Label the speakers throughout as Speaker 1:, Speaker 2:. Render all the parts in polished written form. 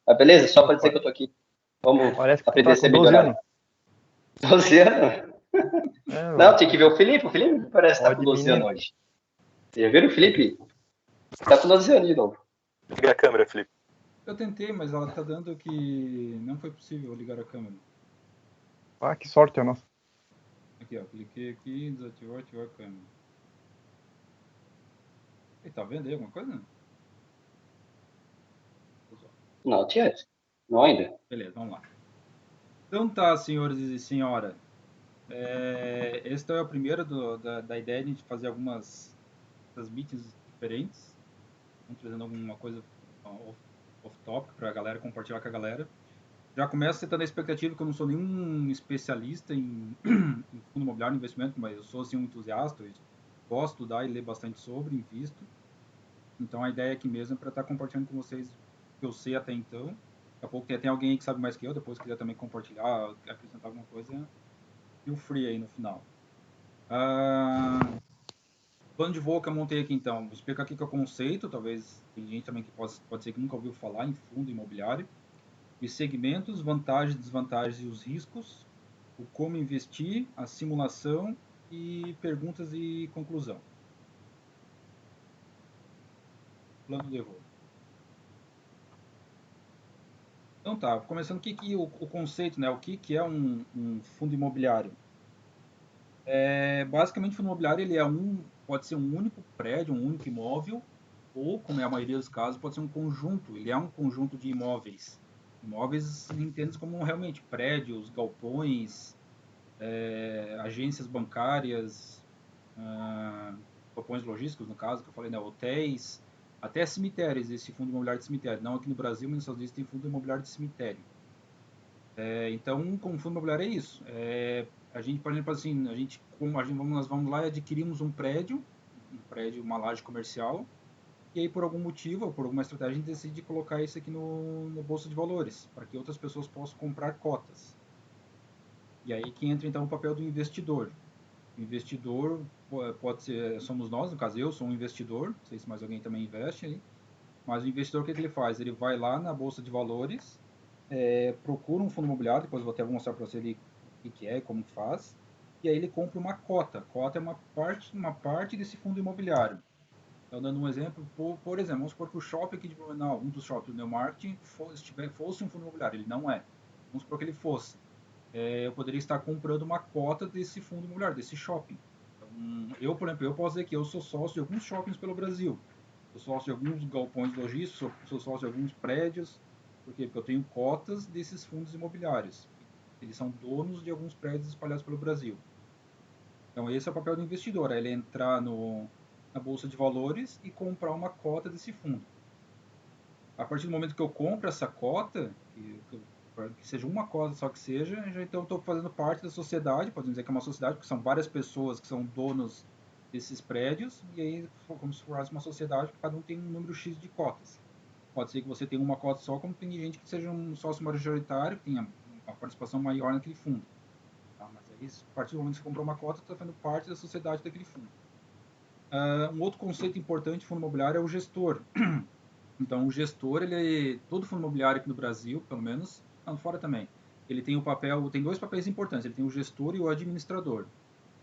Speaker 1: Mas beleza, só para dizer que eu tô aqui. Vamos
Speaker 2: Parece que
Speaker 1: aprender
Speaker 2: tá
Speaker 1: a ser
Speaker 2: com 12
Speaker 1: milionário.
Speaker 2: anos.
Speaker 1: 12 anos? Não, tinha que ver o Felipe. O Felipe parece estar com 12 anos hoje. Vocês já viram o Felipe? Tá com 12 anos de novo.
Speaker 3: Liga a câmera, Felipe.
Speaker 4: Eu tentei, mas ela tá dando que não foi possível ligar a câmera.
Speaker 2: Ah, que sorte a nossa.
Speaker 4: Aqui, ó. Cliquei aqui, desativou, ativou a câmera. E tá vendo aí alguma coisa?
Speaker 1: Não, tinha. Não ainda.
Speaker 4: Beleza, vamos lá. Então tá, senhores e senhora. Este é o primeiro da ideia de fazer algumas meetings diferentes. Estamos trazendo alguma coisa off-topic para a galera compartilhar com a galera. Já começo setando a expectativa que eu não sou nenhum especialista em fundo imobiliário, investimento, mas eu sou assim, um entusiasta, eu gosto de estudar e ler bastante sobre, invisto. Então a ideia aqui mesmo é para estar compartilhando com vocês o que eu sei até então. Daqui a pouco tem alguém aí que sabe mais que eu, depois quiser também compartilhar, acrescentar alguma coisa, feel free aí no final. Plano de voo que eu montei aqui então, vou explicar aqui que é o conceito, talvez tem gente também que pode ser que nunca ouviu falar em fundo imobiliário. Os segmentos, vantagens, desvantagens e os riscos, o como investir, a simulação e perguntas e conclusão. Plano de voo. Então tá, começando o conceito, né? O que é um fundo imobiliário? Basicamente, o fundo imobiliário ele pode ser um único prédio, um único imóvel, ou, como é a maioria dos casos, pode ser um conjunto. Ele é um conjunto de imóveis. Imóveis entendidos como realmente prédios, galpões, agências bancárias, galpões logísticos, no caso, que eu falei, né, hotéis, até cemitérios, esse fundo imobiliário de cemitério. Não aqui no Brasil, mas nos Estados Unidos tem fundo imobiliário de cemitério. Então, como fundo imobiliário é isso. A gente, por exemplo, assim, nós vamos lá e adquirimos um prédio, uma laje comercial, e aí por algum motivo, ou por alguma estratégia, a gente decide colocar isso aqui no Bolsa de Valores, para que outras pessoas possam comprar cotas. E aí que entra então o papel do investidor. O investidor pode ser, somos nós, no caso eu sou um investidor, não sei se mais alguém também investe aí, mas o investidor o que ele faz? Ele vai lá na Bolsa de Valores, procura um fundo imobiliário, depois eu até vou mostrar para você ali o que é e como faz, e aí ele compra uma cota. Cota é uma parte desse fundo imobiliário. Então, dando um exemplo, por exemplo, vamos supor que o shopping aqui de Blumenau, um dos shoppings do Neumarkt, fosse um fundo imobiliário. Ele não é. Vamos supor que ele fosse. Eu poderia estar comprando uma cota desse fundo imobiliário, desse shopping. Então, eu, por exemplo, eu posso dizer que eu sou sócio de alguns shoppings pelo Brasil. Sou sócio de alguns galpões logísticos, sou sócio de alguns prédios. Por quê? Porque eu tenho cotas desses fundos imobiliários. Eles são donos de alguns prédios espalhados pelo Brasil. Então, esse é o papel do investidor, é ele entrar na Bolsa de Valores e comprar uma cota desse fundo. A partir do momento que eu compro essa cota, que seja uma cota só que seja, já então estou fazendo parte da sociedade, podemos dizer que é uma sociedade, porque são várias pessoas que são donos desses prédios, e aí como se fosse uma sociedade, cada um tem um número X de cotas. Pode ser que você tenha uma cota só, como tem gente que seja um sócio majoritário, que tenha uma participação maior naquele fundo. Tá? Mas aí, a partir do momento que você comprou uma cota, você está fazendo parte da sociedade daquele fundo. Um outro conceito importante de fundo imobiliário é o gestor. Então, o gestor, todo fundo imobiliário aqui no Brasil, pelo menos, fora também, ele tem tem dois papéis importantes, ele tem o gestor e o administrador.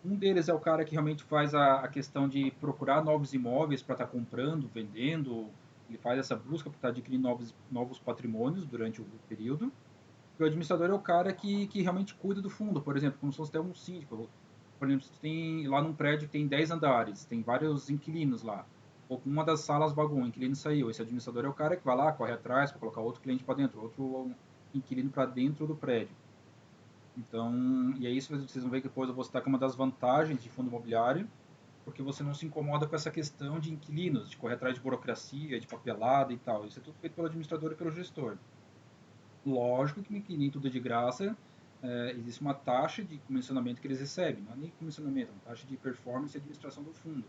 Speaker 4: Um deles é o cara que realmente faz a questão de procurar novos imóveis para estar comprando, vendendo, ele faz essa busca para estar adquirindo novos patrimônios durante o período. E o administrador é o cara que realmente cuida do fundo, por exemplo, como se fosse até um síndico. Por exemplo, você tem lá num prédio que tem 10 andares, tem vários inquilinos lá. Ou uma das salas vagou, um inquilino saiu. Esse administrador é o cara que vai lá, corre atrás para colocar outro cliente para dentro, outro inquilino para dentro do prédio. Então, e aí vocês vão ver que depois eu vou citar que uma das vantagens de fundo imobiliário, porque você não se incomoda com essa questão de inquilinos, de correr atrás de burocracia, de papelada e tal. Isso é tudo feito pelo administrador e pelo gestor. Lógico que nem tudo é de graça, existe uma taxa de comissionamento que eles recebem, não é nem comissionamento, é uma taxa de performance e administração do fundo,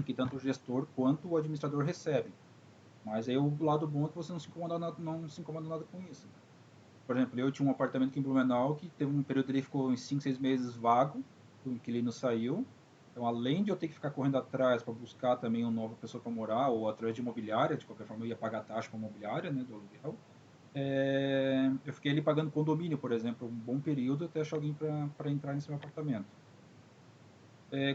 Speaker 4: que tanto o gestor quanto o administrador recebem. Mas aí o lado bom é que você não se incomoda nada com isso. Né? Por exemplo, eu tinha um apartamento aqui em Blumenau que teve um período ali que ficou uns 5, 6 meses vago, o inquilino saiu. Então, além de eu ter que ficar correndo atrás para buscar também uma nova pessoa para morar, ou através de imobiliária, de qualquer forma eu ia pagar taxa para imobiliária, né, do aluguel, eu fiquei ali pagando condomínio, por exemplo, um bom período até achar alguém para entrar nesse meu apartamento.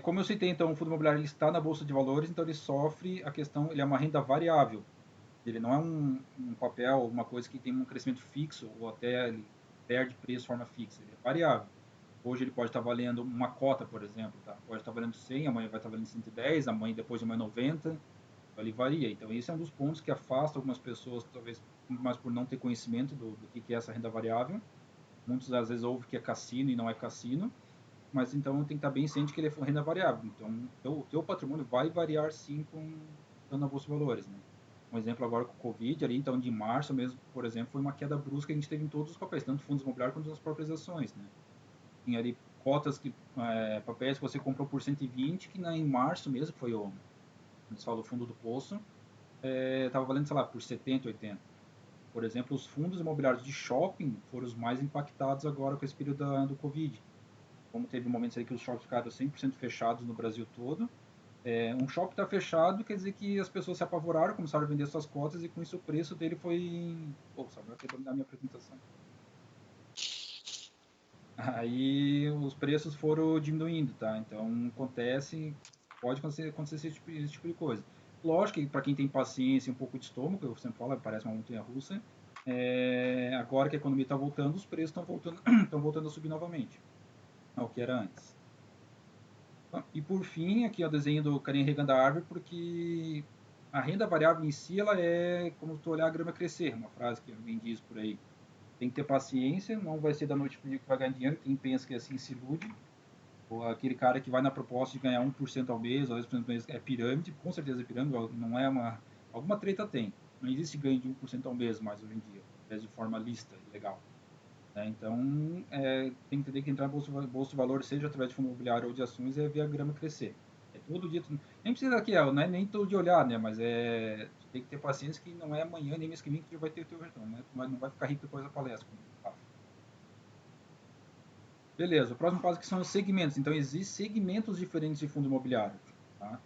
Speaker 4: Como eu citei, então, o fundo imobiliário ele está na Bolsa de Valores, então ele sofre a questão, ele é uma renda variável. Ele não é um papel, uma coisa que tem um crescimento fixo ou até ele perde preço de forma fixa, ele é variável. Hoje ele pode estar valendo uma cota, por exemplo, tá? Pode estar valendo 100, amanhã vai estar valendo 110, amanhã depois de amanhã 90, então ele varia. Então esse é um dos pontos que afasta algumas pessoas, talvez mais por não ter conhecimento do que é essa renda variável. Muitos às vezes ouvem que é cassino e não é cassino, mas então tem que estar bem ciente que ele é renda variável. Então o teu patrimônio vai variar sim na Bolsa de Valores, né? Um exemplo agora com o Covid, ali, então de março mesmo, por exemplo, foi uma queda brusca que a gente teve em todos os papéis, tanto fundos imobiliários quanto nas próprias ações, né? Tinha ali cotas, papéis que você comprou por 120, que em março mesmo, foi o, eles falam, o fundo do poço, estava valendo, sei lá, por 70, 80. Por exemplo, os fundos imobiliários de shopping foram os mais impactados agora com esse período do Covid. Como teve momentos aí que os shoppings ficaram 100% fechados no Brasil todo, um shopping está fechado, quer dizer que as pessoas se apavoraram, começaram a vender suas cotas e com isso o preço dele foi... Nossa, agora quebrou a minha apresentação. Aí os preços foram diminuindo, tá? Então pode acontecer esse tipo de coisa. Lógico que para quem tem paciência e um pouco de estômago, eu sempre falo, parece uma montanha-russa, agora que a economia está voltando, os preços estão voltando, estão voltando a subir novamente, ao que era antes. E por fim, aqui é o desenho do carinha regando a árvore, porque a renda variável em si, ela é como tu olhar a grama crescer, uma frase que alguém diz por aí. Tem que ter paciência, não vai ser da noite para o dia que vai ganhar dinheiro, quem pensa que assim se ilude. Ou aquele cara que vai na proposta de ganhar 1% ao mês, ou 2% ao mês, é pirâmide, com certeza é pirâmide, não é uma... Alguma treta tem. Não existe ganho de 1% ao mês mais hoje em dia, de forma lícita e legal. Então, tem que entender que entrar na bolsa de valores, seja através de fundo imobiliário ou de ações, é ver a grama crescer. Todo dia, nem precisa aqui, não é nem todo dia olhar, né? Mas tu tem que ter paciência que não é amanhã nem mês que vem que tu vai ter o teu retorno, né? Tu não vai ficar rico depois da palestra, como diz o Rafa. Beleza, o próximo passo que são os segmentos. Então, existem segmentos diferentes de fundo imobiliário. Tá?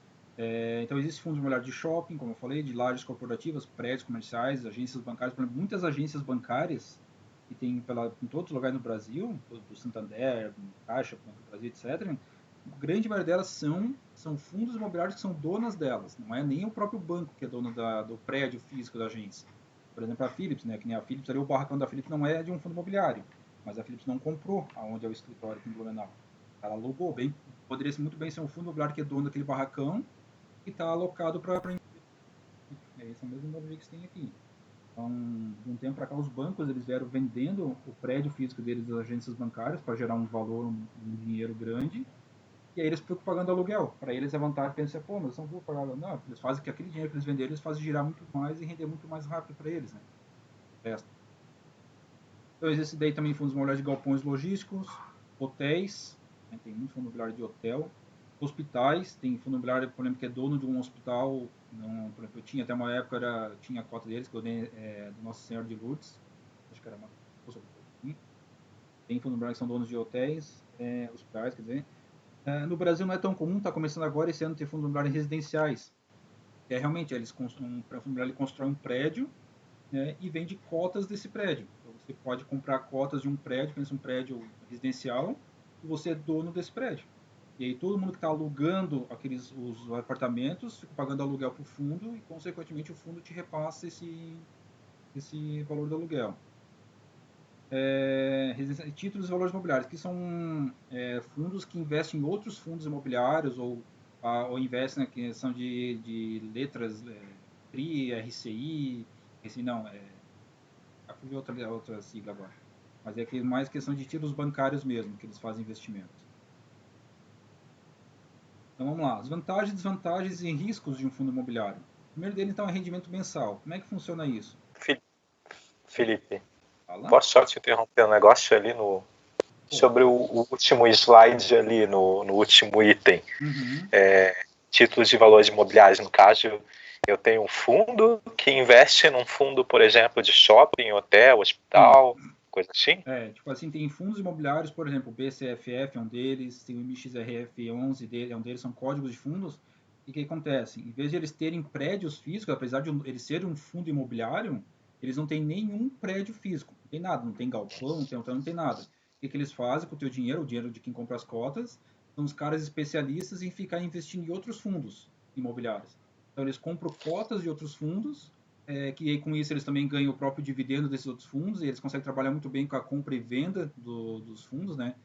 Speaker 4: Então, existe fundo imobiliário de shopping, como eu falei, de lajes corporativas, prédios comerciais, agências bancárias. Por exemplo, muitas agências bancárias que tem em todos os lugares no Brasil, do Santander, Caixa, Banco do Brasil, etc., a grande maioria delas são fundos imobiliários que são donas delas. Não é nem o próprio banco que é dono do prédio físico da agência. Por exemplo, a Philips, né? Que nem a Philips, ali, o barracão da Philips não é de um fundo imobiliário, mas a Philips não comprou aonde é o escritório com o Blumenau. Ela alugou, poderia muito bem ser um fundo imobiliário que é dono daquele barracão e está alocado para esse é o mesmo modelo que eles têm aqui. Então, de um tempo para cá, os bancos eles vieram vendendo o prédio físico deles às agências bancárias para gerar um valor, um dinheiro grande, e aí eles ficam pagando aluguel. Para eles é vantagem, pensar, pô, mas não vou pagar. Não, eles fazem que aquele dinheiro que eles venderam, eles fazem girar muito mais e render muito mais rápido para eles, né? Então, existe daí também fundos imobiliários de galpões logísticos, hotéis, né, tem muito fundo imobiliário de hotel, hospitais, tem fundo imobiliário, por exemplo, que é dono de um hospital, não, por exemplo, eu tinha até uma época, tinha a cota deles, que eu dei do Nossa Senhora de Lourdes, acho que era uma coisa assim. Tem fundo imobiliário que são donos de hotéis, hospitais, quer dizer. No Brasil não é tão comum, está começando agora esse ano ter fundo imobiliário residenciais, que é realmente, eles um fundo imobiliário constrói um prédio, né, e vende cotas desse prédio. Então, você pode comprar cotas de um prédio, pensa um prédio residencial, e você é dono desse prédio. E aí todo mundo que está alugando os apartamentos fica pagando aluguel para o fundo e, consequentemente, o fundo te repassa esse valor do aluguel. Títulos e valores imobiliários, que são fundos que investem em outros fundos imobiliários ou investem na questão de letras CRI, RCI, não, fugiu outra sigla agora. Mas é mais questão de títulos bancários mesmo, que eles fazem investimento. Então vamos lá. As vantagens, desvantagens e riscos de um fundo imobiliário. O primeiro dele, então, é rendimento mensal. Como é que funciona isso?
Speaker 3: Felipe,
Speaker 4: Fala.
Speaker 3: posso só te interromper um negócio ali sobre o último slide ali, no último item.
Speaker 4: Uhum.
Speaker 3: Títulos de valores imobiliários, no caso, eu tenho um fundo que investe num fundo, por exemplo, de shopping, hotel, hospital, coisa assim?
Speaker 4: Tipo assim, tem fundos imobiliários, por exemplo, o BCFF é um deles, tem o MXRF11 é um deles, são códigos de fundos. E o que acontece? Em vez de eles terem prédios físicos, apesar de eles serem um fundo imobiliário, eles não têm nenhum prédio físico, não tem nada, não tem galpão, não tem hotel, não tem nada. O que eles fazem com o teu dinheiro, o dinheiro de quem compra as cotas, são os caras especialistas em ficar investindo em outros fundos imobiliários. Então eles compram cotas de outros fundos, que com isso eles também ganham o próprio dividendo desses outros fundos, e eles conseguem trabalhar muito bem com a compra e venda dos fundos, né?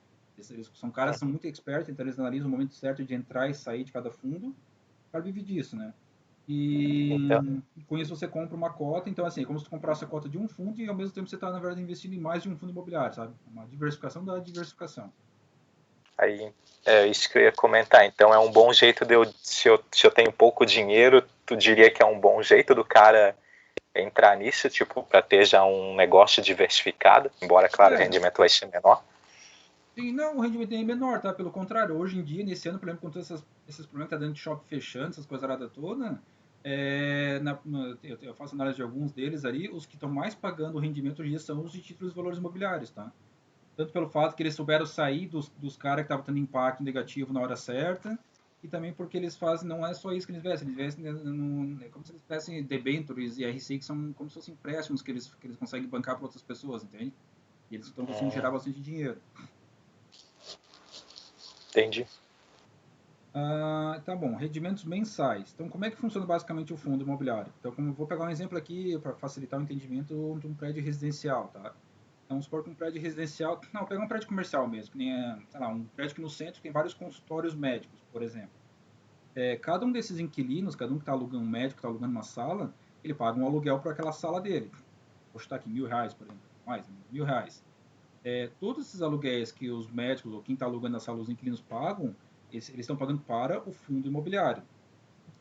Speaker 4: Eles são caras que são muito expertos, então eles analisam o momento certo de entrar e sair de cada fundo para viver disso, né? E
Speaker 3: Então,
Speaker 4: com isso você compra uma cota, então assim, é como se tu comprasse a cota de um fundo e ao mesmo tempo você está, na verdade, investindo em mais de um fundo imobiliário, sabe? Uma diversificação da diversificação.
Speaker 3: aí é isso que eu ia comentar. Então é um bom jeito se eu tenho pouco dinheiro, tu diria que é um bom jeito do cara entrar nisso, tipo, para ter já um negócio diversificado, embora, claro, o rendimento vai ser menor.
Speaker 4: Sim, não, o rendimento é menor, tá? Pelo contrário, hoje em dia, nesse ano, por exemplo, com todos esses problemas que tá dentro de shopping fechando, essas coisas aradas todas, eu faço análise de alguns deles ali, os que estão mais pagando o rendimento hoje em dia são os de títulos de valores imobiliários, tá? Tanto pelo fato que eles souberam sair dos caras que estavam tendo impacto negativo na hora certa, e também porque eles fazem, não é só isso que eles investem é como se eles tivessem debentures e RCI, que são como se fossem empréstimos que eles conseguem bancar para outras pessoas, entende? E eles estão conseguindo gerar bastante dinheiro.
Speaker 3: Entendi.
Speaker 4: Tá bom, rendimentos mensais. Então, como é que funciona basicamente o fundo imobiliário? Então, como eu vou pegar um exemplo aqui para facilitar o entendimento de um prédio residencial, tá? Então, vamos supor que um prédio residencial, não, pega um prédio comercial mesmo, que nem, sei lá, um prédio que no centro tem vários consultórios médicos, por exemplo. Cada um desses inquilinos, cada um que está alugando um médico, está alugando uma sala, ele paga um aluguel para aquela sala dele. Vou chutar aqui R$ 1.000, por exemplo, mais, R$ 1.000. Todos esses aluguéis que os médicos ou quem está alugando a sala, os inquilinos pagam, eles estão pagando para o fundo imobiliário.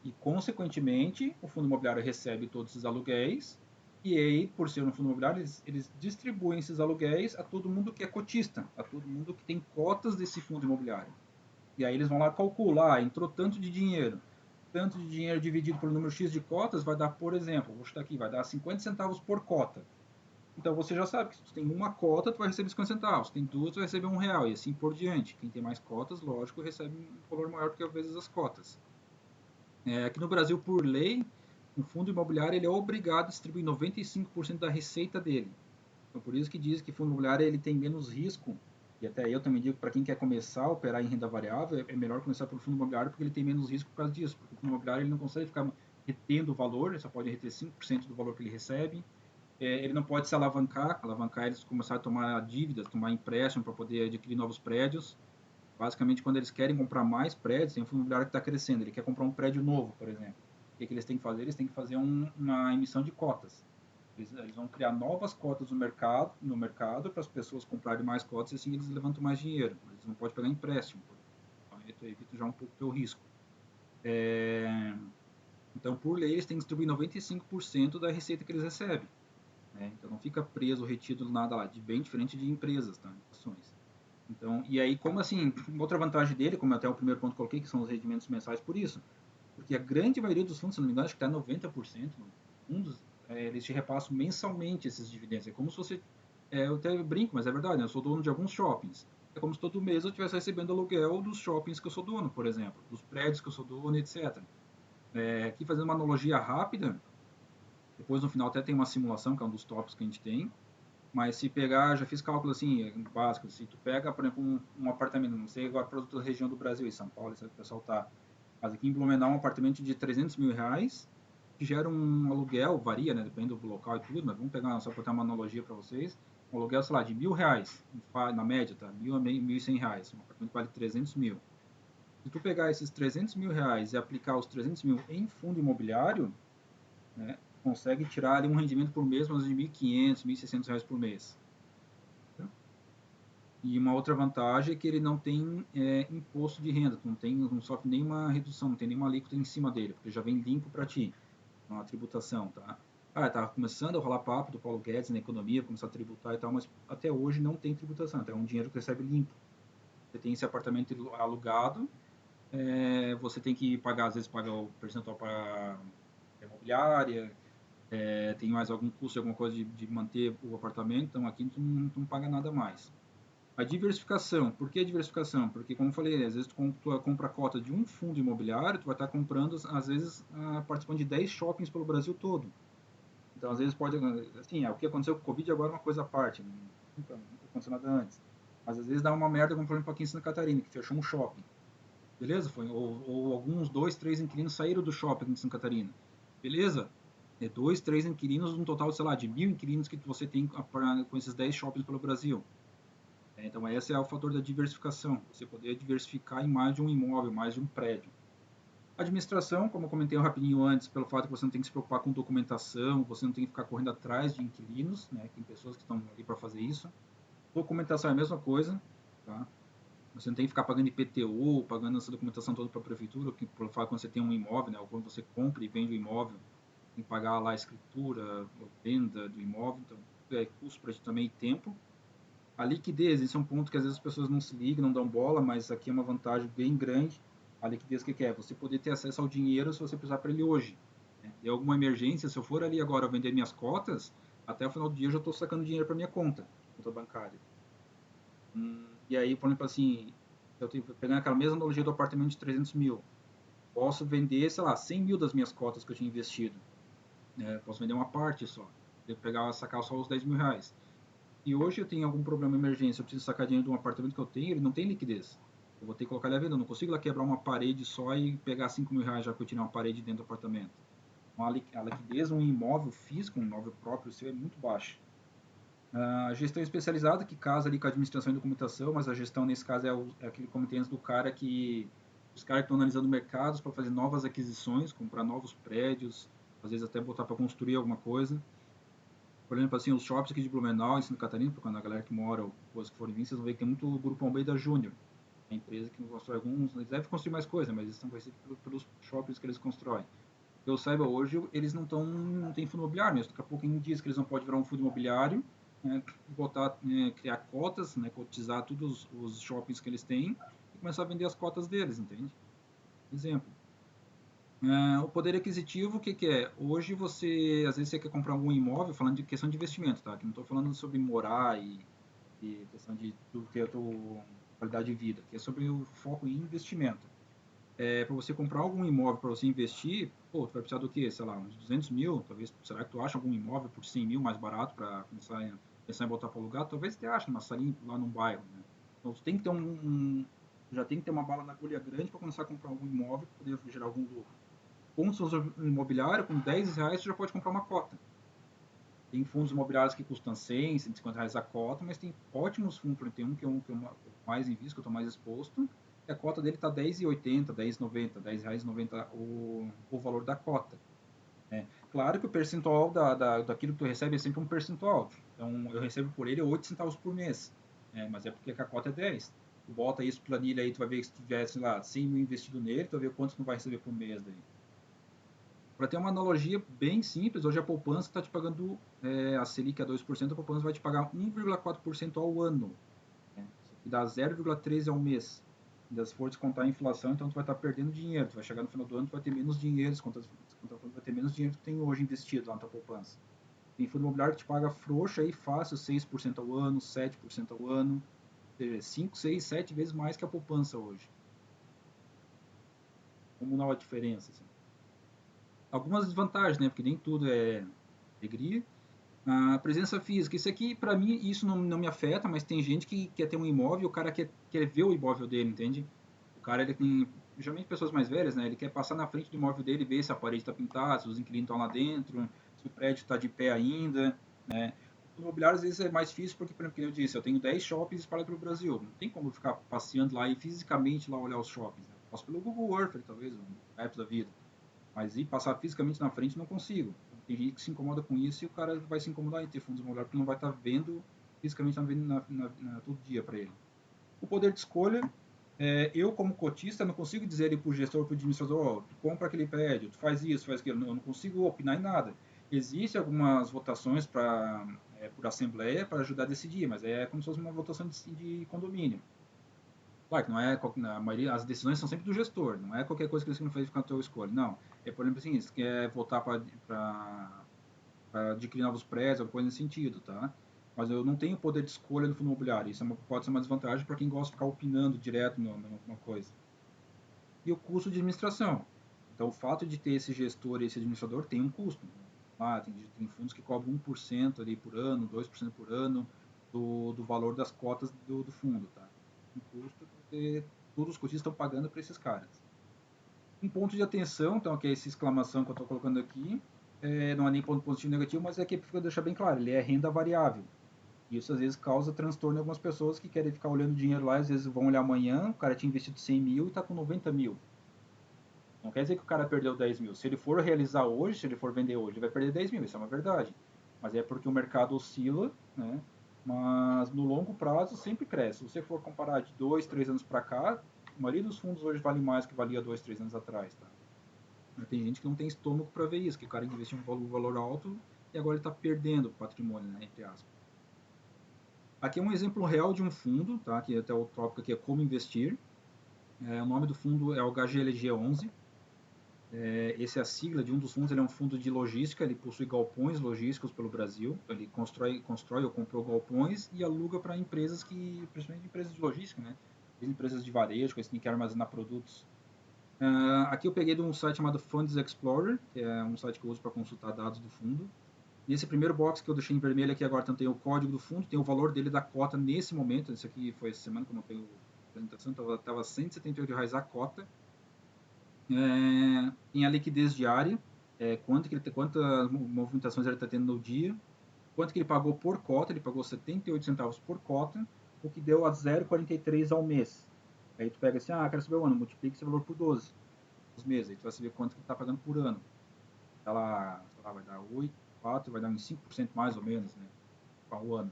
Speaker 4: E, consequentemente, o fundo imobiliário recebe todos esses aluguéis e aí, por ser um fundo imobiliário, eles distribuem esses aluguéis a todo mundo que é cotista, a todo mundo que tem cotas desse fundo imobiliário. E aí eles vão lá calcular, entrou tanto de dinheiro dividido pelo número X de cotas vai dar, por exemplo, vou chutar aqui, vai dar 50 centavos por cota. Então você já sabe que se tu tem uma cota, tu vai receber 50 centavos. Se tem duas, tu vai receber R$ 1 e assim por diante. Quem tem mais cotas, lógico, recebe um valor maior do que às vezes as cotas. Aqui no Brasil, por lei, um fundo imobiliário ele é obrigado a distribuir 95% da receita dele. Então, por isso que diz que fundo imobiliário ele tem menos risco. E até eu também digo que para quem quer começar a operar em renda variável, é melhor começar pelo fundo imobiliário porque ele tem menos risco por causa disso. Porque o fundo imobiliário ele não consegue ficar retendo o valor, ele só pode reter 5% do valor que ele recebe. Ele não pode se alavancar, eles começaram a tomar dívidas, tomar empréstimo para poder adquirir novos prédios. Basicamente, quando eles querem comprar mais prédios, tem um fundo imobiliário que está crescendo, ele quer comprar um prédio novo, por exemplo. O que eles têm que fazer? Eles têm que fazer uma emissão de cotas. Eles vão criar novas cotas no mercado para as pessoas comprarem mais cotas e assim eles levantam mais dinheiro. Mas eles não podem pegar empréstimo, por exemplo. Então, evita já um pouco o teu risco. Então, por lei, eles têm que distribuir 95% da receita que eles recebem. Então não fica preso, retido nada lá, bem diferente de empresas, tá? Ações. Então, e aí, como assim, outra vantagem dele, como até o primeiro ponto que coloquei, que são os rendimentos mensais por isso, porque a grande maioria dos fundos, se não me engano, acho que está 90% dos fundos, eles te repassam mensalmente esses dividendos. É como se você, eu até brinco, mas é verdade, né? Eu sou dono de alguns shoppings. É como se todo mês eu estivesse recebendo aluguel dos shoppings que eu sou dono, por exemplo, dos prédios que eu sou dono, etc. Aqui fazendo uma analogia rápida, depois no final até tem uma simulação, que é um dos tópicos que a gente tem, mas se pegar, já fiz cálculo assim, básico, se tu pega, por exemplo, um apartamento, não sei agora para outra região do Brasil, em São Paulo, o pessoal tá, mas aqui em Blumenau um apartamento de R$ 300.000, que gera um aluguel, varia, né, depende do local e tudo, mas vamos pegar, só para ter uma analogia para vocês, um aluguel, sei lá, de R$ 1.000, na média, tá, R$ 1.100, um apartamento vale 300 mil. Se tu pegar esses R$ 300.000 e aplicar os 300 mil em fundo imobiliário, né, consegue tirar ali um rendimento por mês, mas de R$ 1.500, R$ 1.600 por mês. E uma outra vantagem é que ele não tem imposto de renda, não sofre nenhuma redução, não tem nenhuma alíquota em cima dele, porque já vem limpo para ti, uma tributação, tá? Tá começando a rolar papo do Paulo Guedes na economia, começar a tributar e tal, mas até hoje não tem tributação, então é um dinheiro que recebe limpo. Você tem esse apartamento alugado, você tem que pagar, às vezes paga o percentual para a imobiliária, tem mais algum custo, alguma coisa de manter o apartamento, então aqui tu não paga nada mais. A diversificação. Por que a diversificação? Porque, como eu falei, às vezes tu compra a cota de um fundo imobiliário, tu vai estar comprando, às vezes, participando de 10 shoppings pelo Brasil todo. Então, às vezes pode, assim, o que aconteceu com o Covid agora é uma coisa à parte, nunca aconteceu nada antes. Mas às vezes dá uma merda, como por exemplo aqui em Santa Catarina, que fechou um shopping. Beleza? Ou alguns 2, 3 inquilinos saíram do shopping aqui em Santa Catarina. Beleza? 2, 3 inquilinos, um total, sei lá, de 1.000 inquilinos que você tem com esses 10 shoppings pelo Brasil. Então, esse é o fator da diversificação. Você poder diversificar em mais de um imóvel, mais de um prédio. Administração, como eu comentei rapidinho antes, pelo fato que você não tem que se preocupar com documentação, você não tem que ficar correndo atrás de inquilinos, né? Tem pessoas que estão ali para fazer isso. Documentação é a mesma coisa, tá? Você não tem que ficar pagando IPTU, pagando essa documentação toda para a prefeitura, que pelo fato que quando você tem um imóvel, né? Ou quando você compra e vende o imóvel, tem que pagar lá a escritura, a venda do imóvel, então é custo para ti também e tempo. A liquidez, esse é um ponto que às vezes as pessoas não se ligam, não dão bola, mas aqui é uma vantagem bem grande. A liquidez que é? Você poder ter acesso ao dinheiro se você precisar para ele hoje. Né? Deu alguma emergência, se eu for ali agora vender minhas cotas, até o final do dia eu já estou sacando dinheiro para minha conta bancária. E aí, por exemplo, assim, eu tenho, pegando aquela mesma analogia do apartamento de 300 mil, posso vender, sei lá, 100 mil das minhas cotas que eu tinha investido. Né? Posso vender uma parte só. Sacar só os 10 mil reais. E hoje eu tenho algum problema de emergência, eu preciso sacar dinheiro de um apartamento que eu tenho, ele não tem liquidez. Eu vou ter que colocar ele à venda, eu não consigo lá quebrar uma parede só e pegar 5 mil reais já que eu tirei uma parede dentro do apartamento. Então, a liquidez, um imóvel físico, um imóvel próprio seu, é muito baixa. A gestão especializada, que casa ali com a administração e documentação, mas a gestão nesse caso é aquele comitê antes do cara que os caras que estão analisando mercados para fazer novas aquisições, comprar novos prédios, às vezes até botar para construir alguma coisa. Por exemplo, assim, os shoppings aqui de Blumenau e Santa Catarina, porque quando a galera que mora, ou coisas que forem vir, vocês vão ver que tem muito Grupo Almeida Júnior. É a empresa que constrói alguns, eles devem construir mais coisas, mas eles estão conhecidos pelos shoppings que eles constroem. Que eu saiba, hoje eles não têm fundo imobiliário mesmo. Daqui a pouco diz que eles não podem virar um fundo imobiliário, né, e botar, criar cotas, né, cotizar todos os shoppings que eles têm e começar a vender as cotas deles, entende? Exemplo. O poder aquisitivo, o que, que é? Hoje você, às vezes você quer comprar algum imóvel, falando de questão de investimento, tá? Que não estou falando sobre morar e questão de tudo que é a tua qualidade de vida, que é sobre o foco em investimento. Para você comprar algum imóvel para você investir, pô, tu vai precisar do quê? Sei lá, uns 200 mil, talvez, será que tu acha algum imóvel por 100 mil mais barato para pensar em botar para alugar? Talvez você ache uma salinha lá num bairro, né? Então, tu tem que ter já tem que ter uma bala na agulha grande para começar a comprar algum imóvel para poder gerar algum lucro. Com fundos imobiliários, com 10 reais, você já pode comprar uma cota. Tem fundos imobiliários que custam 100, 150 reais a cota, mas tem ótimos fundos. Tem um que eu mais invisto, que eu estou mais exposto, e a cota dele está R$10,80, R$10,90, R$10,90 o valor da cota. Claro que o percentual daquilo que tu recebe é sempre um percentual. Então, eu recebo por ele 8 centavos por mês. Mas é porque a cota é 10. Tu bota isso planilha aí, tu vai ver que se tivesse lá 100 mil investido nele, tu vai ver quanto tu vai receber por mês daí. Para ter uma analogia bem simples, hoje a poupança está te pagando, a Selic a 2%, a poupança vai te pagar 1,4% ao ano. Isso aqui dá 0,13 ao mês. Ainda se for descontar a inflação, então tu vai estar perdendo dinheiro. Tu vai chegar no final do ano, tu vai ter menos dinheiro, vai ter menos dinheiro que tu tem hoje investido lá na tua poupança. Tem fundo imobiliário que te paga frouxa aí fácil, 6% ao ano, 7% ao ano. Ou seja, 5, 6, 7 vezes mais que a poupança hoje. Vamos dar uma diferença, assim. Algumas desvantagens, né? Porque nem tudo é alegria. A presença física, isso aqui, para mim, isso não me afeta, mas tem gente que quer ter um imóvel, o cara quer ver o imóvel dele, entende? O cara, ele tem, geralmente pessoas mais velhas, né? Ele quer passar na frente do imóvel dele, ver se a parede está pintada, se os inquilinos estão lá dentro, se o prédio está de pé ainda, né? O imobiliário, às vezes, é mais difícil, porque, por exemplo, como eu disse, eu tenho 10 shoppings espalhados pelo Brasil. Não tem como eu ficar passeando lá e fisicamente lá olhar os shoppings, né? Eu posso pelo Google Earth, talvez, um Google Maps da vida. Mas ir passar fisicamente na frente não consigo. Então, tem gente que se incomoda com isso e o cara vai se incomodar em ter fundos imobiliários porque não vai estar vendo fisicamente todo dia para ele. O poder de escolha, eu como cotista não consigo dizer ali para o gestor, para o administrador, oh, tu compra aquele prédio, tu faz isso, faz aquilo. Eu não consigo opinar em nada. Existem algumas votações por assembleia para ajudar a decidir, mas é como se fosse uma votação de condomínio. Claro que não é a maioria, as decisões são sempre do gestor, não é qualquer coisa que ele não fez ficar a tua escolha. Não, por exemplo assim, se quer voltar para adquirir novos prédios, alguma coisa nesse sentido, tá? Mas eu não tenho poder de escolha no fundo imobiliário, isso pode ser uma desvantagem para quem gosta de ficar opinando direto numa coisa. E o custo de administração. Então, o fato de ter esse gestor e esse administrador tem um custo. Né? Tem fundos que cobram 1% ali por ano, 2% por ano do valor das cotas do fundo, tá? Um custo que todos os cotistas estão pagando para esses caras. Um ponto de atenção, então, que é essa exclamação que eu estou colocando aqui, não é nem ponto positivo ou negativo, mas é que para deixar bem claro, ele é renda variável. Isso às vezes causa transtorno em algumas pessoas que querem ficar olhando dinheiro lá, às vezes vão olhar amanhã, o cara tinha investido 100 mil e está com 90 mil. Não quer dizer que o cara perdeu 10 mil. Se ele for realizar hoje, se ele for vender hoje, ele vai perder 10 mil, isso é uma verdade. Mas é porque o mercado oscila, né? Mas no longo prazo sempre cresce. Se você for comparar de 2, 3 anos para cá, a maioria dos fundos hoje vale mais que valia 2, 3 anos atrás, tá? Tem gente que não tem estômago para ver isso, que o cara investiu um valor alto e agora ele está perdendo patrimônio, né, entre aspas. Aqui é um exemplo real de um fundo, tá? Que até o tópico aqui é como investir. O nome do fundo é o HGLG11. Essa é a sigla de um dos fundos. Ele é um fundo de logística. Ele possui galpões logísticos pelo Brasil. Ele constrói ou comprou galpões e aluga para empresas principalmente empresas de logística, né? Empresas de varejo, que querem armazenar produtos. Aqui eu peguei de um site chamado Funds Explorer, que é um site que eu uso para consultar dados do fundo. Nesse primeiro box que eu deixei em vermelho aqui agora, então tem o código do fundo, tem o valor dele da cota nesse momento. Esse aqui foi essa semana que eu montei a apresentação, estava R$ 178 a cota. Tem a liquidez diária, quantas movimentações ele está tendo no dia, quanto que ele pagou por cota, ele pagou 78 centavos por cota, o que deu a 0,43 ao mês. Aí tu pega assim, quero saber o ano, multiplica esse valor por 12, os meses, aí tu vai saber quanto que ele está pagando por ano. Ela, sei lá, vai dar 8, 4, vai dar uns 5% mais ou menos, né, ao ano.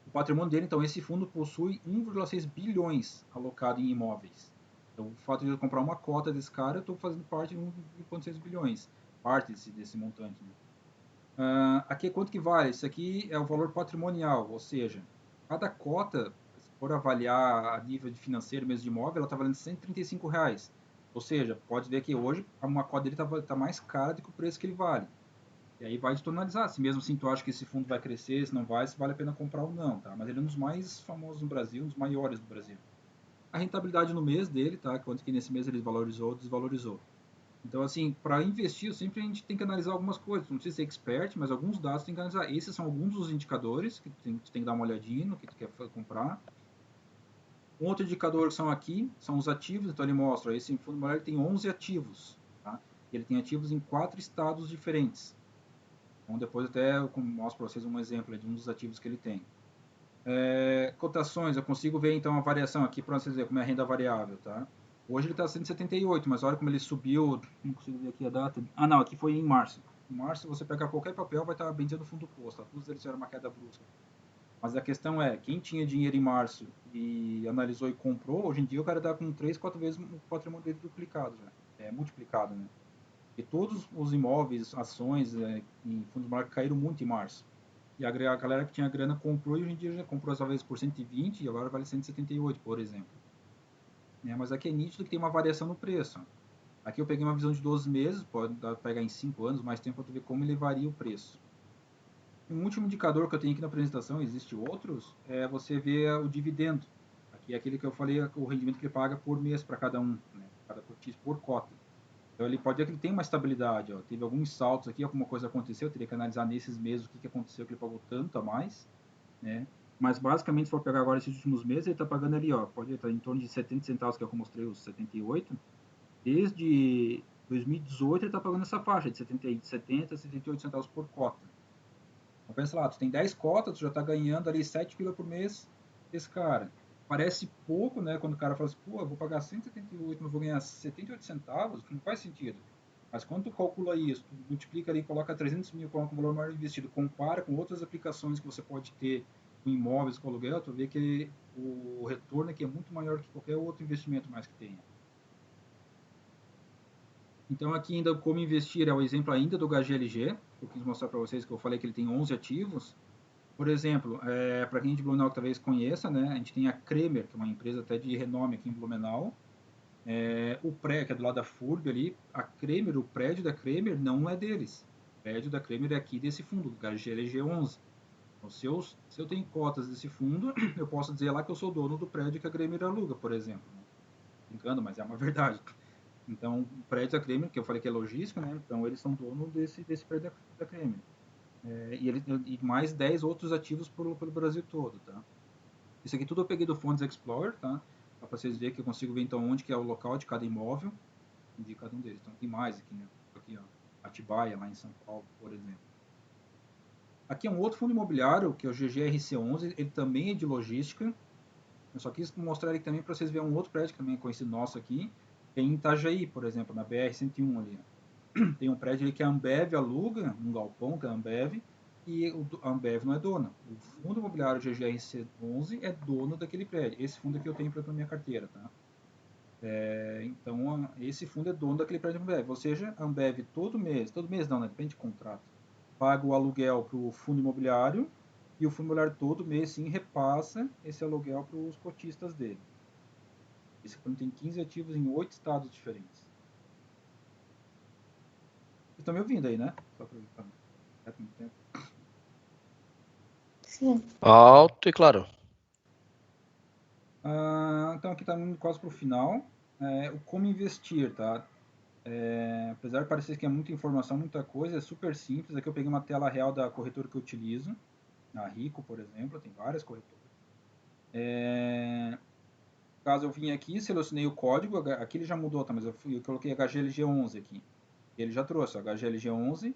Speaker 4: O patrimônio dele, então, esse fundo possui 1,6 bilhões alocado em imóveis. Então, o fato de eu comprar uma cota desse cara, eu estou fazendo parte de 1,6 bilhões, parte desse montante, né? Aqui quanto que vale? Isso aqui é o valor patrimonial, ou seja, cada cota, se for avaliar a nível de financeiro mesmo de imóvel, ela está valendo R$ 135. Ou seja, pode ver que hoje uma cota dele está mais cara do que o preço que ele vale. E aí vai de tu analisar, se mesmo assim tu acha que esse fundo vai crescer, se não vai, se vale a pena comprar ou não, tá? Mas ele é um dos mais famosos no Brasil, um dos maiores do Brasil. A rentabilidade no mês dele, tá? Quanto que nesse mês ele valorizou ou desvalorizou. Então, assim, para investir, sempre a gente tem que analisar algumas coisas. Não precisa ser expert, mas alguns dados tem que analisar. Esses são alguns dos indicadores que tu tem que dar uma olhadinha no que tu quer comprar. Um outro indicador que são aqui, são os ativos. Então, ele mostra, esse fundo imobiliário tem 11 ativos, tá? Ele tem ativos em 4 estados diferentes. Então, depois até eu mostro para vocês um exemplo de um dos ativos que ele tem. Cotações, eu consigo ver então a variação aqui para vocês verem como é a renda variável, tá? Hoje ele está 178, mas olha como ele subiu, não consigo ver aqui a data. Não, aqui foi em março. Em março, você pegar qualquer papel, vai estar bem dizendo fundo posto, tá? Todos eles tiveram uma queda brusca. Mas a questão é, quem tinha dinheiro em março e analisou e comprou, hoje em dia o cara está com 3, 4 vezes o patrimônio dele duplicado já. Multiplicado, né? E todos os imóveis, ações em fundos imobiliários caíram muito em março. E a galera que tinha grana comprou e hoje em dia já comprou essa vez por 120 e agora vale 178, por exemplo. Mas aqui é nítido que tem uma variação no preço. Aqui eu peguei uma visão de 12 meses, pode pegar em 5 anos, mais tempo para tu ver como ele varia o preço. Um último indicador que eu tenho aqui na apresentação, existe outros, é você ver o dividendo. Aqui é aquele que eu falei, o rendimento que ele paga por mês para cada um, né? Cada cotista por cota. Então ele pode ver que ele tem uma estabilidade, ó. Teve alguns saltos aqui, alguma coisa aconteceu, eu teria que analisar nesses meses o que aconteceu que ele pagou tanto a mais, né? Mas basicamente, se for pegar agora esses últimos meses, ele está pagando ali, ó, pode estar em torno de 70 centavos, que é o que eu mostrei, os 78. Desde 2018 ele está pagando essa faixa de 70, 78 centavos por cota. Então pensa lá, tu tem 10 cotas, tu já está ganhando ali 7 pila por mês desse cara. Parece pouco, né? Quando o cara fala assim, pô, eu vou pagar 178, mas vou ganhar 78 centavos, não faz sentido. Mas quando tu calcula isso, tu multiplica ali, coloca 300 mil, coloca um valor maior investido, compara com outras aplicações que você pode ter com imóveis, com aluguel, tu vê que o retorno aqui é muito maior que qualquer outro investimento mais que tenha. Então aqui ainda como investir é o exemplo ainda do HGLG, que eu quis mostrar para vocês, que eu falei que ele tem 11 ativos. Por exemplo, para quem de Blumenau que talvez conheça, né, a gente tem a Kremer, que é uma empresa até de renome aqui em Blumenau. O prédio, que é do lado da FURB ali, a Kremer, o prédio da Kremer não é deles. O prédio da Kremer é aqui desse fundo, do HGLG11. Então, se eu tenho cotas desse fundo, eu posso dizer lá que eu sou dono do prédio que a Kremer aluga, por exemplo. Né? Brincando, mas é uma verdade. Então, o prédio da Kremlin, que eu falei que é logística, né? Então, eles são donos desse prédio da Kremlin. E mais 10 outros ativos pelo Brasil todo, tá? Isso aqui tudo eu peguei do Funds Explorer, tá? Para vocês verem que eu consigo ver, então, onde que é o local de cada imóvel, de cada um deles. Então, tem mais aqui, né? Aqui, ó, Atibaia, lá em São Paulo, por exemplo. Aqui é um outro fundo imobiliário, que é o GGRC11, ele também é de logística. Eu só quis mostrar ele também para vocês verem um outro prédio que também é conhecido nosso aqui, que é em Itajaí, por exemplo, na BR-101 ali. Ó. Tem um prédio ali que a Ambev aluga, um galpão da Ambev, e a Ambev não é dona. O fundo imobiliário GGRC11 é dono daquele prédio. Esse fundo aqui eu tenho para minha carteira, tá? Então, esse fundo é dono daquele prédio da Ambev. Ou seja, a Ambev todo mês não, né? Depende de contrato, paga o aluguel para o fundo imobiliário e o fundo imobiliário todo mês sim repassa esse aluguel para os cotistas dele. Esse fundo tem 15 ativos em 8 estados diferentes. Vocês estão me ouvindo aí, né? Só para ficar quieto no tempo.
Speaker 5: Sim. Alto e claro.
Speaker 4: Então aqui está indo quase para o final. O como investir, tá? Apesar de parecer que é muita informação, muita coisa, é super simples. Aqui eu peguei uma tela real da corretora que eu utilizo. A Rico, por exemplo, tem várias corretoras. Caso eu vim aqui, selecionei o código, aqui ele já mudou, tá? Mas eu coloquei HGLG11 aqui. Ele já trouxe o HGLG11.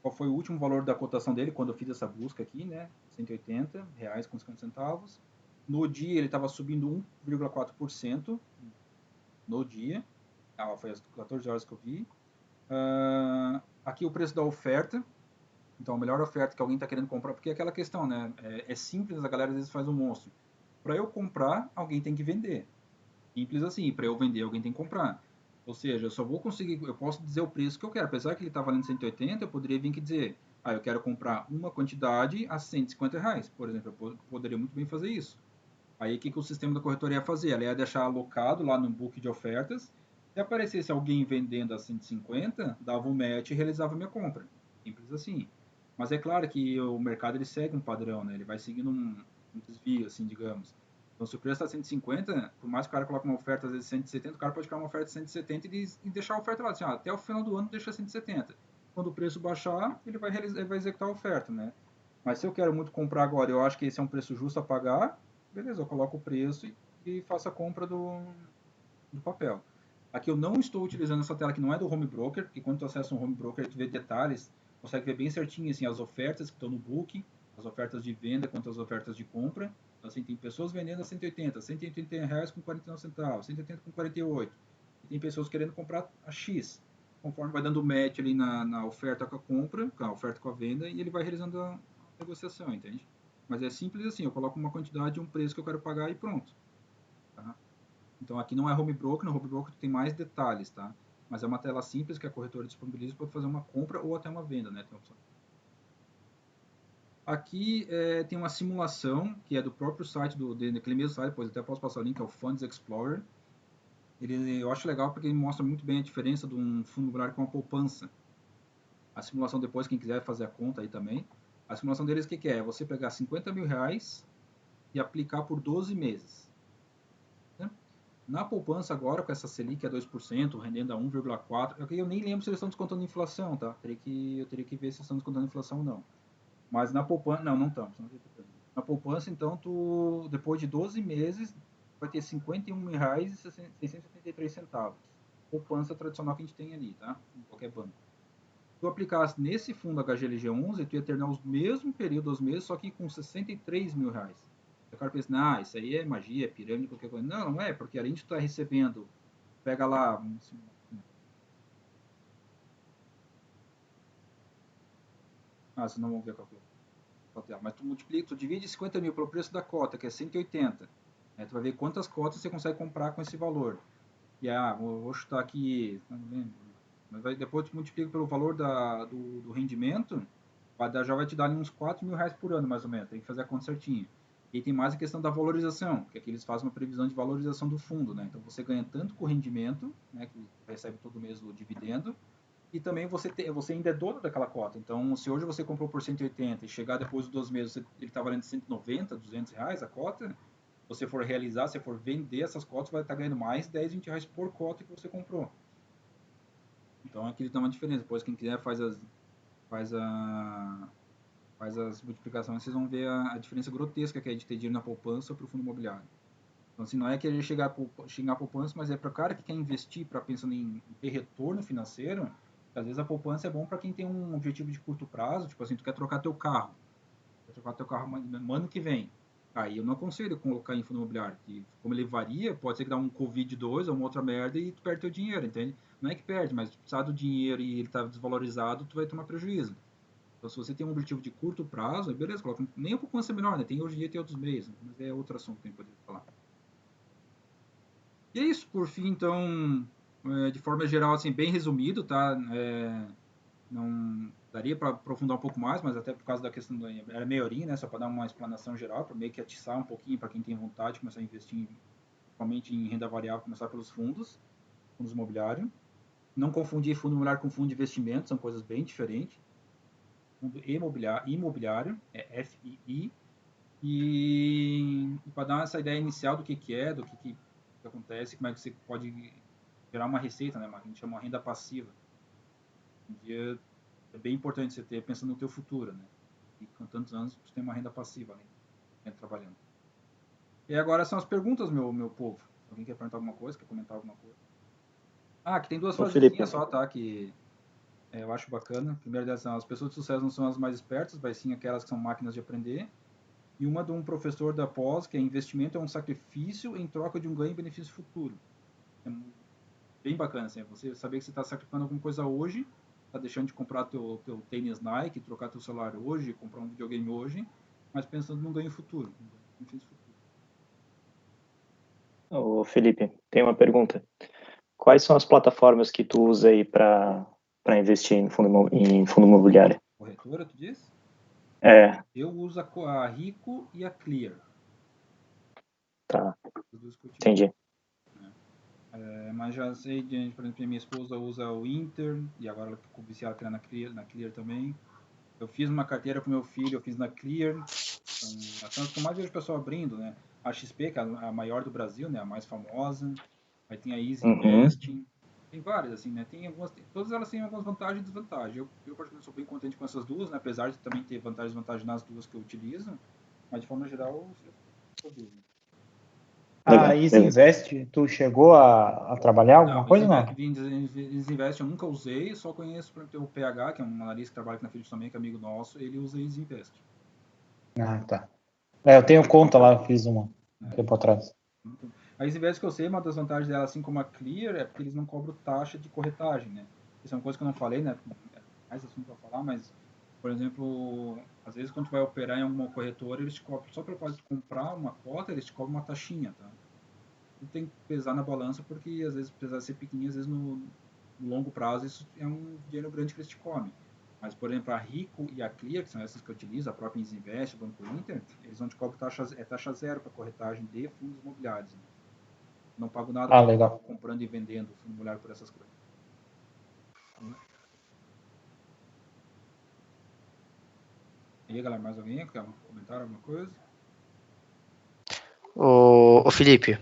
Speaker 4: Qual foi o último valor da cotação dele quando eu fiz essa busca aqui, né? R$180,50. No dia ele estava subindo 1,4% no dia. Foi às 14 horas que eu vi. Aqui o preço da oferta. Então, a melhor oferta que alguém está querendo comprar, porque é aquela questão, né? É simples, a galera às vezes faz um monstro. Para eu comprar, alguém tem que vender. Simples assim, para eu vender, alguém tem que comprar. Ou seja, eu só vou conseguir, eu posso dizer o preço que eu quero. Apesar que ele está valendo 180, eu poderia vir aqui dizer, eu quero comprar uma quantidade a R$150, por exemplo. Eu poderia muito bem fazer isso. Aí, o que o sistema da corretora ia fazer? Ela ia deixar alocado lá no book de ofertas. Se aparecesse alguém vendendo a 150, dava um match e realizava a minha compra. Simples assim. Mas é claro que o mercado ele segue um padrão, né? Ele vai seguindo um desvio, assim, digamos. Então, se o preço está 150, por mais que o cara coloque uma oferta, às vezes 170, o cara pode criar uma oferta de 170 e deixar a oferta lá. Assim, até o final do ano deixa 170. Quando o preço baixar, ele vai executar a oferta, né? Mas se eu quero muito comprar agora, eu acho que esse é um preço justo a pagar, beleza, eu coloco o preço e faço a compra do papel. Aqui eu não estou utilizando essa tela que não é do Home Broker, porque quando tu acessa um Home Broker, tu vê detalhes, consegue ver bem certinho assim, as ofertas que estão no book, as ofertas de venda quanto as ofertas de compra. Então, assim, tem pessoas vendendo a 180, R$180 com 49 centavos, 180 com 48. E tem pessoas querendo comprar a X. Conforme vai dando match ali na oferta com a compra, com a oferta com a venda, e ele vai realizando a negociação, entende? Mas é simples assim, eu coloco uma quantidade e um preço que eu quero pagar e pronto. Tá? Então aqui não é home broker, no home broker tem mais detalhes, tá? Mas é uma tela simples que a corretora disponibiliza para fazer uma compra ou até uma venda, né? Tem opção. Aqui tem uma simulação que é do próprio site, daquele mesmo site, depois até posso passar o link, é o Funds Explorer. Eu acho legal porque ele mostra muito bem a diferença de um fundo imobiliário com uma poupança. A simulação depois, quem quiser fazer a conta aí também. A simulação deles, o que é? É você pegar R$50.000 e aplicar por 12 meses. Né? Na poupança agora, com essa Selic a 2%, rendendo a 1,4%, eu nem lembro se eles estão descontando inflação, tá? Eu teria que ver se estão descontando inflação ou não. Mas na poupança, não estão. Na poupança, então, depois de 12 meses, vai ter R$51.673. Poupança tradicional que a gente tem ali, tá? Em qualquer banco. Se tu aplicasse nesse fundo HGLG11, tu ia terminar os mesmos períodos, só que com R$63.000. O cara pensa, isso aí é magia, é pirâmide, qualquer coisa. Não, não é, porque além de tu estar recebendo, pega lá, vocês não vão ver a calculadora. Mas tu multiplica, tu divide 50 mil pelo preço da cota, que é 180. Né? Tu vai ver quantas cotas você consegue comprar com esse valor. E vou chutar aqui, não lembro. Mas depois tu multiplica pelo valor do rendimento, já vai te dar uns R$4.000 por ano, mais ou menos. Tem que fazer a conta certinha. E tem mais a questão da valorização, que aqui eles fazem uma previsão de valorização do fundo, né? Então você ganha tanto com o rendimento, né, que recebe todo mês o dividendo, e também você ainda é dono daquela cota. Então, se hoje você comprou por 180 e chegar depois dos 12 meses, ele está valendo 190, R$200 a cota, se você for realizar, se for vender essas cotas, vai estar ganhando mais 10, R$20 por cota que você comprou. Então aqui dá uma diferença. Depois quem quiser faz as multiplicações, vocês vão ver a diferença grotesca que é de ter dinheiro na poupança para o fundo imobiliário. Então, assim, não é querer chegar a poupança, mas é para o cara que quer investir, para pensando em ter retorno financeiro. Às vezes a poupança é bom para quem tem um objetivo de curto prazo, tipo assim, tu quer trocar teu carro. Quer trocar teu carro no ano que vem. Aí eu não aconselho colocar em fundo imobiliário, que como ele varia, pode ser que dá um Covid-2 ou uma outra merda e tu perde teu dinheiro, entende? Não é que perde, mas tu precisar do dinheiro e ele tá desvalorizado, tu vai tomar prejuízo. Então, se você tem um objetivo de curto prazo, beleza, coloca. Nem a poupança é melhor, né? Hoje em dia tem outros meios, né? Mas é outro assunto que a gente poderia falar. E é isso, por fim, então, de forma geral, assim, bem resumido, tá? Não daria para aprofundar um pouco mais, mas até por causa da questão era meia horinha, né? Só para dar uma explanação geral, para meio que atiçar um pouquinho para quem tem vontade de começar a investir principalmente em renda variável, começar pelos fundos imobiliários. Não confundir fundo imobiliário com fundo de investimento, são coisas bem diferentes. Fundo imobiliário, é FII, e para dar essa ideia inicial do que é, do que acontece, como é que você pode gerar uma receita, né? A gente chama de renda passiva. Um dia é bem importante você ter, pensando no teu futuro, né? E com tantos anos, você tem uma renda passiva, né? Trabalhando. E agora são as perguntas, meu povo. Alguém quer perguntar alguma coisa? Quer comentar alguma coisa? Aqui tem duas frasezinhas só, tá? Que eu acho bacana. A primeira delas são: as pessoas de sucesso não são as mais espertas, mas sim aquelas que são máquinas de aprender. E uma de um professor da pós, que é: investimento é um sacrifício em troca de um ganho e benefício futuro. É bem bacana, assim, você saber que você está sacrificando alguma coisa hoje, está deixando de comprar teu tênis Nike, trocar teu celular hoje, comprar um videogame hoje, mas pensando num ganho futuro, um benefício futuro.
Speaker 6: Ô, Felipe, tem uma pergunta. Quais são as plataformas que tu usa aí para investir em fundo imobiliário?
Speaker 4: Corretora, tu diz?
Speaker 6: Eu
Speaker 4: uso a Rico e a Clear.
Speaker 6: Tá, entendi.
Speaker 4: Mas já sei, por exemplo, minha esposa usa o Inter, e agora ela ficou viciada na Clear também. Eu fiz uma carteira para o meu filho, eu fiz na Clear. São as que eu mais vejo o pessoal abrindo, né? A XP, que é a maior do Brasil, né? A mais famosa. Aí tem a Easy Investing. Tem várias, assim, né? Todas elas têm algumas vantagens e desvantagens. Eu particularmente sou bem contente com essas duas, né? Apesar de também ter vantagens e desvantagens nas duas que eu utilizo. Mas, de forma geral, eu sou duas.
Speaker 7: A Easy Invest, tu chegou a trabalhar alguma coisa, não?
Speaker 4: Easy Invest eu nunca usei, só conheço, por exemplo, o PH, que é um analista que trabalha aqui na Philips também, que é amigo nosso, ele usa Easy Invest.
Speaker 7: Tá. Eu tenho conta lá, eu fiz um tempo atrás.
Speaker 4: A Easy Invest que eu sei, uma das vantagens dela, assim como a Clear, é porque eles não cobram taxa de corretagem, né? Isso é uma coisa que eu não falei, né? É mais assunto para falar, mas, por exemplo, às vezes quando tu vai operar em alguma corretora, eles te cobram, só para comprar uma cota, eles te cobram uma taxinha, tá? Tu tem que pesar na balança, porque às vezes, apesar de ser pequenininho, às vezes no longo prazo isso é um dinheiro grande que eles te comem. Mas, por exemplo, a Rico e a Clear, que são essas que eu utilizo, a própria Isinvest, o Banco Inter, eles vão te cobrar taxa zero para corretagem de fundos imobiliários. Né? Não pago nada
Speaker 7: legal.
Speaker 4: comprando e vendendo fundo imobiliário por essas coisas. E aí, galera, mais alguém quer comentar alguma coisa?
Speaker 5: Ô Felipe,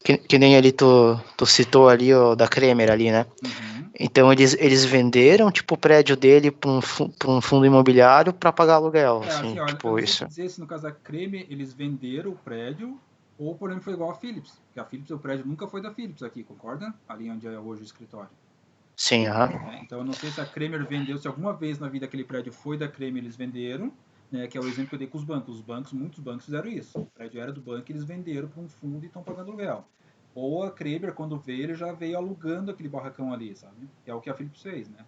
Speaker 5: que nem ali tu citou ali o da Kremer ali, né? Então eles venderam tipo o prédio dele para um fundo imobiliário para pagar aluguel, assim,
Speaker 4: olha,
Speaker 5: tipo
Speaker 4: eu não
Speaker 5: isso.
Speaker 4: sei dizer se no caso da Kremer eles venderam o prédio ou, por exemplo, foi igual a Philips, porque a Philips, o prédio nunca foi da Philips aqui, concorda? Ali onde é hoje o escritório.
Speaker 5: Sim,
Speaker 4: Então eu não sei se a Kremer vendeu, se alguma vez na vida aquele prédio foi da Kremer, eles venderam, né, que é o exemplo que eu dei com os bancos. Muitos bancos fizeram isso. O prédio era do banco, eles venderam para um fundo e estão pagando aluguel. Ou a Kremer, quando veio, ele já veio alugando aquele barracão ali, sabe? Que é o que a Philips fez, né?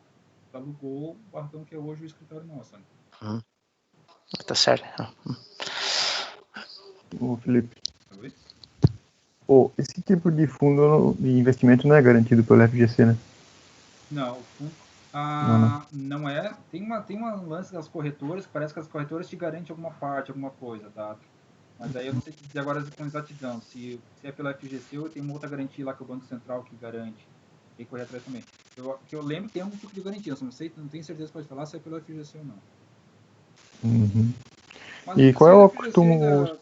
Speaker 4: Alugou o barracão que é hoje o escritório nosso. Né?
Speaker 5: Tá certo.
Speaker 2: Ô, Felipe.
Speaker 4: Oi?
Speaker 2: Esse tipo de fundo de investimento não é garantido pelo FGC, né?
Speaker 4: Não, o fundo... não é. Tem uma lance das corretoras, que parece que as corretoras te garantem alguma parte, alguma coisa, tá? Mas aí eu não sei te dizer agora com exatidão. Se é pela FGC ou tem uma outra garantia lá que é o Banco Central que garante. Tem que correr atrás também. Que eu lembro que tem algum tipo de garantia, eu não tenho certeza para falar se é pela FGC ou não. Mas
Speaker 2: e qual é o costume?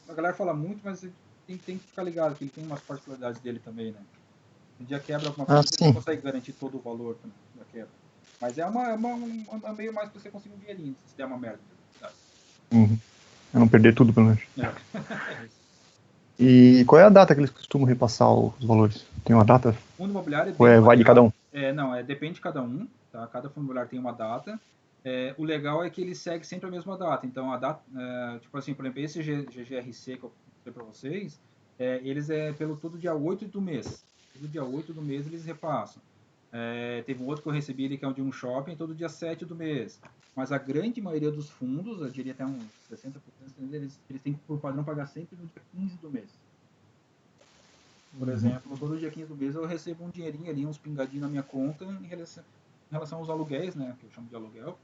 Speaker 4: A galera fala muito, mas tem que ficar ligado, que ele tem umas particularidades dele também, né? Se um dia quebra alguma coisa, você
Speaker 2: sim.
Speaker 4: não consegue garantir todo o valor da quebra. Mas é uma meio mais pra você conseguir um dinheirinho, se der uma merda. Tá?
Speaker 2: Eu não perder tudo, pelo menos.
Speaker 4: É.
Speaker 2: E qual é a data que eles costumam repassar os valores? Tem uma data?
Speaker 4: Fundo imobiliário
Speaker 2: Ou vai de cada um?
Speaker 4: Depende de cada um, tá? Cada fundo imobiliário tem uma data. O legal é que ele segue sempre a mesma data. Então, a data, tipo assim, por exemplo, esse GGRC que eu falei para vocês, eles pelo todo dia 8 do mês. Todo dia 8 do mês eles repassam. Teve um outro que eu recebi ali, que é o de um shopping, todo dia 7 do mês. Mas a grande maioria dos fundos, eu diria até uns 60%, eles têm que, por padrão, pagar sempre no dia 15 do mês. Por exemplo, todo dia 15 do mês eu recebo um dinheirinho ali, uns pingadinhos na minha conta em relação aos aluguéis, né? Que eu chamo de aluguel,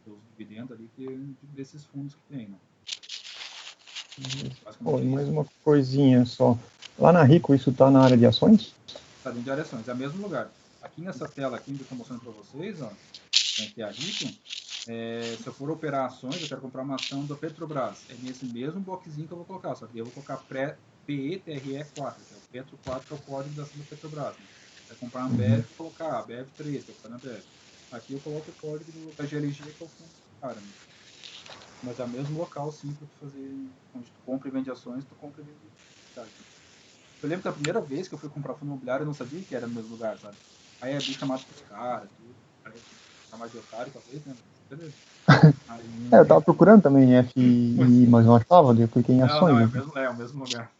Speaker 4: os dividendos ali desses fundos que tem, né?
Speaker 2: Mais uma coisinha só. Lá na Rico, isso tá na área de ações?
Speaker 4: Tá dentro de área de ações, é o mesmo lugar. Aqui nessa tela aqui que eu estou mostrando para vocês, ó, que é a Rico, se eu for operar ações, eu quero comprar uma ação da Petrobras. É nesse mesmo boxzinho que eu vou colocar, só que eu vou colocar PETRE4, que é o Petro 4, que é o código da ação da Petrobras. Né? Vai comprar uma Ambev, vou colocar a BEV 3, que é o código da Ambev. Aqui eu coloco o código da GLG, que é o fundo do cara. Né? Mas é o mesmo local, sim, para tu fazer, onde tu compra e vende ações, tu compra e vende. Tá? Eu lembro que a primeira vez que eu fui comprar fundo imobiliário, eu não sabia que era no mesmo lugar, sabe? Aí abri chamado pros caras, tudo. Parece chamar de otário, talvez, né? Mas beleza. Aí...
Speaker 2: eu tava procurando também FI, mas não achava, eu cliquei em ações.
Speaker 4: Não, é o mesmo lugar.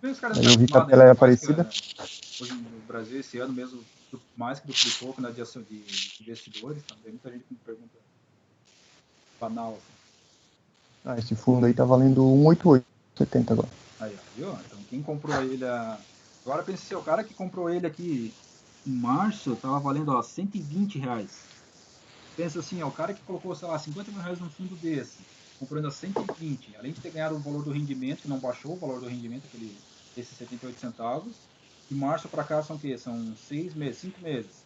Speaker 4: Os caras
Speaker 2: eu vi que a tela era parecida.
Speaker 4: Hoje no Brasil, esse ano mesmo, mais que duplicou na de investidores, também muita gente me pergunta banal, assim.
Speaker 2: Esse fundo aí tá valendo 188,70 agora.
Speaker 4: Aí, viu? Então quem comprou ele agora pensa assim, o cara que comprou ele aqui em março tava valendo, ó, R$120. Pensa assim, ó, o cara que colocou, sei lá, R$50 mil num fundo desse, comprando a 120, além de ter ganhado o valor do rendimento, que não baixou o valor do rendimento, esses 78 centavos, de março para cá são o quê? São 6 meses, 5 meses.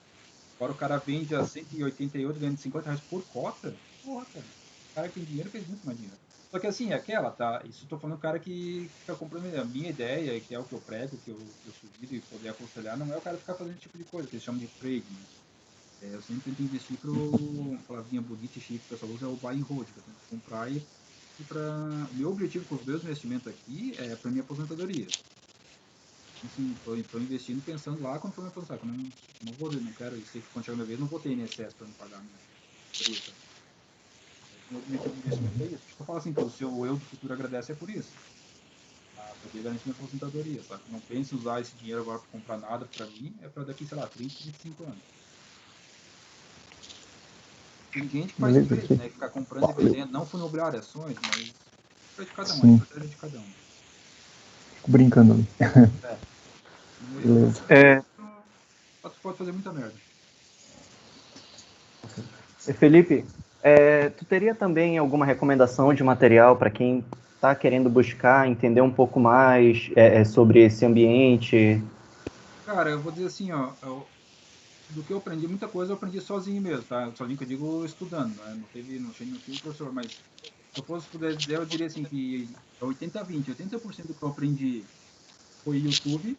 Speaker 4: Agora o cara vende a 188, ganhando R$50 por cota. Porra, cara. O cara que tem dinheiro fez muito mais dinheiro. Só que assim, tá? Isso eu tô falando do cara que fica comprando a minha ideia, que é o que eu prego, que eu sugiro e poder aconselhar, não é o cara ficar fazendo esse tipo de coisa, que eles chamam de trading. Né? Eu sempre tento investir pro palavrinha bonita e chique que o pessoal usa, é o buy and hold, que eu tento comprar e o meu objetivo com os meus investimentos aqui é para minha aposentadoria. Assim, tô investindo pensando lá quando for me aposentar, que eu não quero, eu sei que quando chegar a minha vez não vou ter INSS para me pagar a minha aposentadoria. O meu objetivo de investimento é isso. Tipo, eu falo assim, o seu eu do futuro agradece é por isso. Pra poder garantir minha aposentadoria, sabe? Não pense em usar esse dinheiro agora para comprar nada para mim, é para daqui, sei lá, 30, 35 anos. Tem gente que faz trade, né? Ficar comprando e vendendo, não fundo imobiliário, ações, mas é de cada um, a estratégia de cada um.
Speaker 2: Fico brincando ali.
Speaker 4: Beleza. Tu pode fazer muita merda.
Speaker 6: Felipe, tu teria também alguma recomendação de material para quem está querendo buscar entender um pouco mais sobre esse ambiente?
Speaker 4: Cara, eu vou dizer assim, ó, do que eu aprendi, muita coisa eu aprendi sozinho mesmo, tá? Sozinho que eu digo estudando, né? Não tive um professor, mas se eu pudesse dizer, eu diria assim que é 80-20. 80% do que eu aprendi foi YouTube,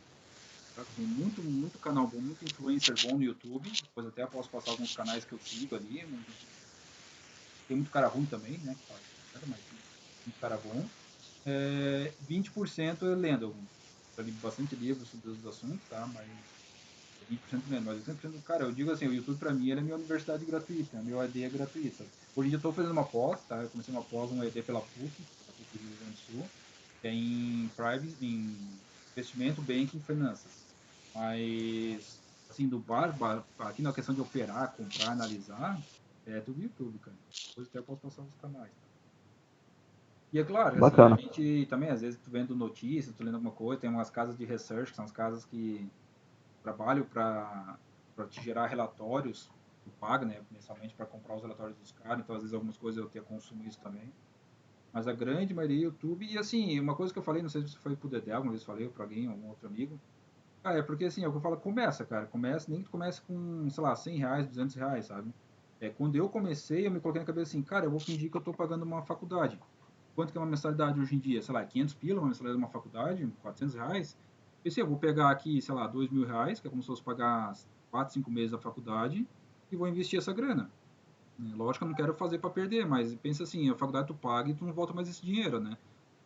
Speaker 4: tá? Tem muito canal bom, muito influencer bom no YouTube, depois até posso passar alguns canais que eu sigo ali, tem muito cara ruim também, né? Mas muito cara bom. 20% eu lendo, eu li bastante livros sobre os assuntos, tá? Mas 20% menos, mas 80%, cara, eu digo assim, o YouTube pra mim ele é minha universidade gratuita, meu AD é gratuito, sabe? Hoje em dia eu tô fazendo uma pós, tá? Eu comecei uma pós, um ED pela PUC do Rio Grande do Sul, que é em em investimento, banking e finanças. Mas, assim, aqui na questão de operar, comprar, analisar, é tudo YouTube, cara. Depois até eu posso passar os canais, tá? E é claro, assim, a gente também, às vezes, tu vendo notícias, tu lendo alguma coisa, tem umas casas de research, que são as casas que trabalho para te gerar relatórios, tu paga, né, mensalmente para comprar os relatórios dos caras, então às vezes algumas coisas eu consumo isso também. Mas a grande maioria é YouTube, e assim, uma coisa que eu falei, não sei se foi pro Dedé, alguma vez falei para alguém, algum outro amigo, é porque assim, é o que eu falo, cara, nem que tu comece com, sei lá, R$100, R$200, sabe? Quando eu comecei, eu me coloquei na cabeça assim, cara, eu vou fingir que eu tô pagando uma faculdade. Quanto que é uma mensalidade hoje em dia? Sei lá, 500 pila, uma mensalidade de uma faculdade, R$400. Pensei, eu vou pegar aqui, sei lá, R$2.000, que é como se fosse pagar 4, 5 meses da faculdade, e vou investir essa grana. Lógico que eu não quero fazer para perder, mas pensa assim, a faculdade tu paga e tu não volta mais esse dinheiro, né?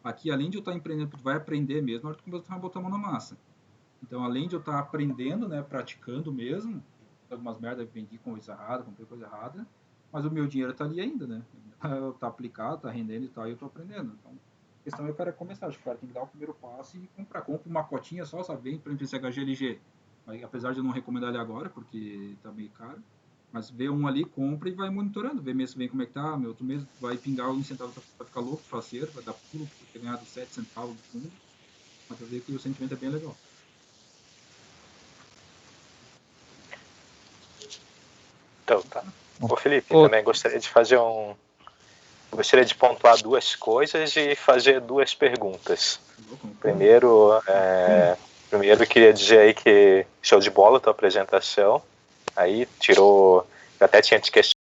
Speaker 4: Aqui, além de eu estar empreendendo, tu vai aprender mesmo, na hora que tu vai botar a mão na massa. Então, além de eu estar aprendendo, né, praticando mesmo, algumas merdas, vendi coisa errada, comprei coisa errada, mas o meu dinheiro está ali ainda, né? Tá aplicado, tá rendendo e tal, e eu tô aprendendo. Então, a questão é o cara começar, acho que o cara tem que dar o primeiro passo e comprar. Compra uma cotinha só, sabe, bem para esse HGLG. Mas, apesar de eu não recomendar ele agora, porque tá meio caro, mas vê um ali, compra e vai monitorando, vê mês que vem como é que tá, meu outro mês vai pingar o centavo, vai ficar louco, faceiro, vai dar pulo por ter ganhado 7 centavos do fundo, mas pra ver que o sentimento é bem legal.
Speaker 3: Então, tá. Ô Felipe, também gostaria de fazer gostaria de pontuar 2 coisas e fazer 2 perguntas. Primeiro, eu queria dizer aí que show de bola a tua apresentação. Aí tirou, eu até tinha te questionado